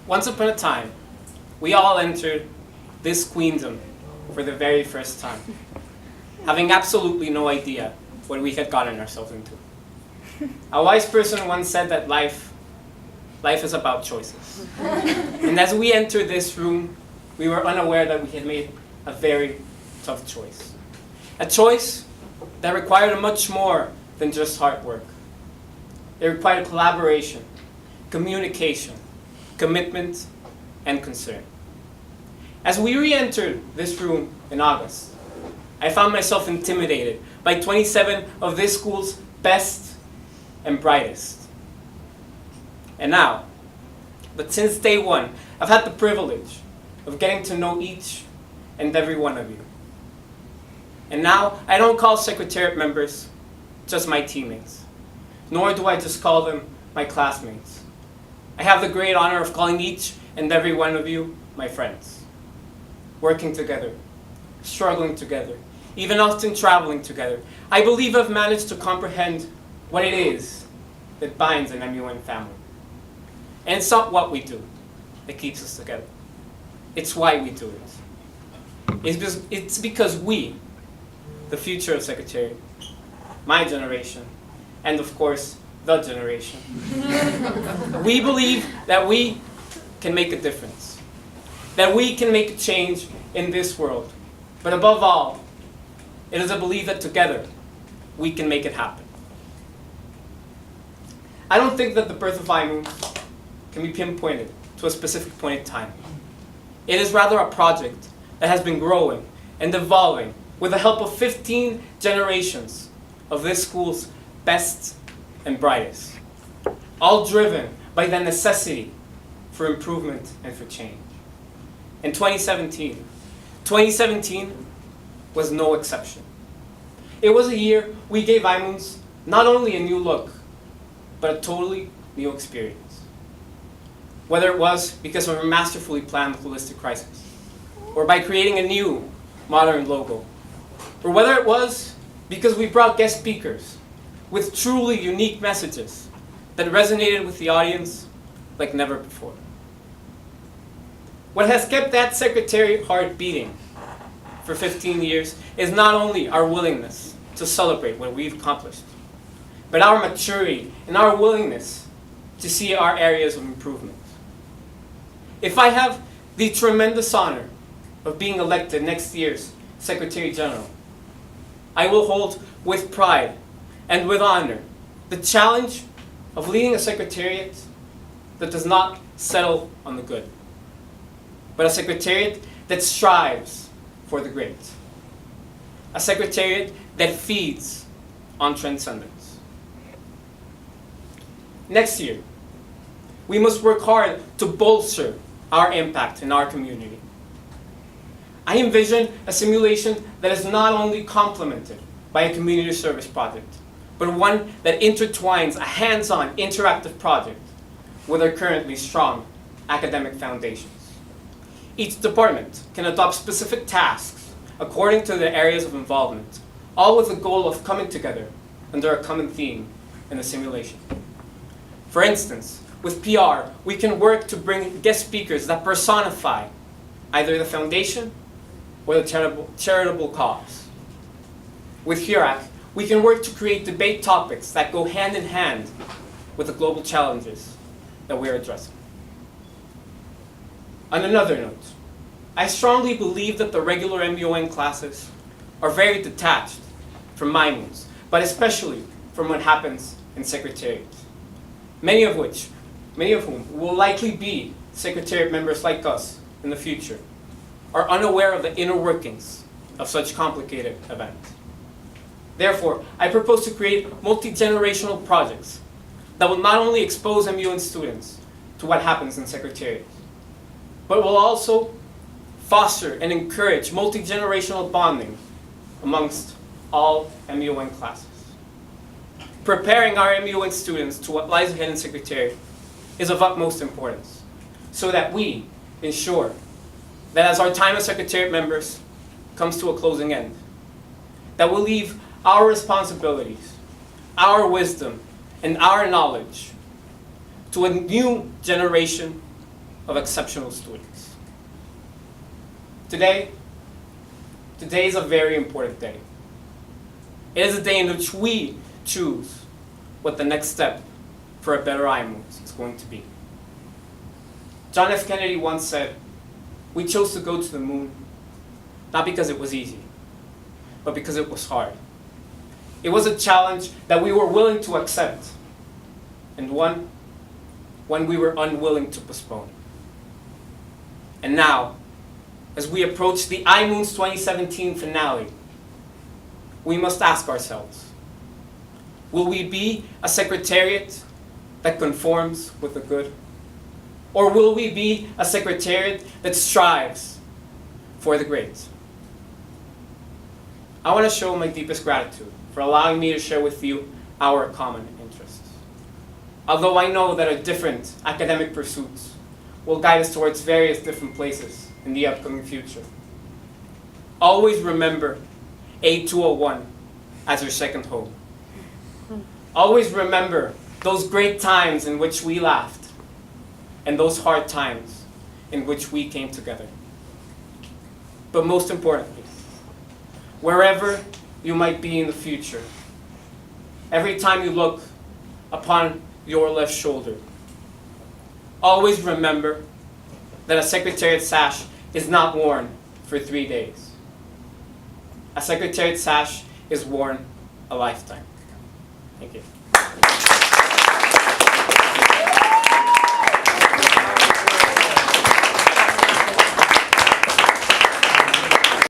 Once upon a time, we all entered this queendom for the very first time, having absolutely no idea what we had gotten ourselves into. A wise person once said that life is about choices. And as we entered this room, we were unaware that we had made a very tough choice. A choice that required much more than just hard work. It required collaboration, communication, commitment, and concern. As we re-entered this room in August, I found myself intimidated by 27 of this school's best and brightest. And now, but since day one, I've had the privilege of getting to know each and every one of you. And now, I don't call Secretariat members just my teammates, nor do I just call them my classmates. I have the great honor of calling each and every one of you my friends. Working together, struggling together, even often traveling together, I believe I've managed to comprehend what it is that binds an MUN family. And it's not what we do that keeps us together. It's why we do it. It's because we, the future of Secretariat, my generation, and of course, the generation, we believe that we can make a difference, that we can make a change in this world. But above all, it is a belief that together, we can make it happen. I don't think that the birth of IMU can be pinpointed to a specific point in time. It is rather a project that has been growing and evolving with the help of 15 generations of this school's best and brightest, all driven by the necessity for improvement and for change. In 2017 was no exception. It was a year we gave IMUNs not only a new look, but a totally new experience. Whether it was because of a masterfully planned holistic crisis, or by creating a new, modern logo, or whether it was because we brought guest speakers with truly unique messages that resonated with the audience like never before. What has kept that Secretariat heart beating for 15 years is not only our willingness to celebrate what we've accomplished, but our maturity and our willingness to see our areas of improvement. If I have the tremendous honor of being elected next year's Secretary General, I will hold with pride and with honor the challenge of leading a Secretariat that does not settle on the good, but a Secretariat that strives for the great. A Secretariat that feeds on transcendence. Next year, we must work hard to bolster our impact in our community. I envision a simulation that is not only complemented by a community service project, but one that intertwines a hands-on interactive project with our currently strong academic foundations. Each department can adopt specific tasks according to their areas of involvement, all with the goal of coming together under a common theme in the simulation. For instance, with PR, we can work to bring guest speakers that personify either the foundation or the charitable cause. With HURAC, we can work to create debate topics that go hand in hand with the global challenges that we're addressing. On another note, I strongly believe that the regular MUN classes are very detached from MIMUs, but especially from what happens in Secretariat. Many of whom will likely be Secretariat members like us in the future, are unaware of the inner workings of such complicated events. Therefore, I propose to create multi-generational projects that will not only expose MUN students to what happens in Secretariat, but will also foster and encourage multi-generational bonding amongst all MUN classes. Preparing our MUN students to what lies ahead in Secretariat is of utmost importance, so that we ensure that as our time as Secretariat members comes to a closing end, that we'll leave our responsibilities, our wisdom, and our knowledge to a new generation of exceptional students. Today is a very important day. It is a day in which we choose what the next step for a better IMOOS is going to be. John F. Kennedy once said, "We chose to go to the moon, not because it was easy, but because it was hard. It was a challenge that we were willing to accept, and one we were unwilling to postpone." And now, as we approach the IMOOS 2017 finale, we must ask ourselves, will we be a secretariat that conforms with the good? Or will we be a secretariat that strives for the great? I want to show my deepest gratitude for allowing me to share with you our common interests. Although I know that our different academic pursuits will guide us towards various different places in the upcoming future, always remember A201 as your second home. Always remember those great times in which we laughed and those hard times in which we came together. But most importantly, wherever you might be in the future, every time you look upon your left shoulder, always remember that a secretariat sash is not worn for 3 days. A secretariat sash is worn a lifetime. Thank you.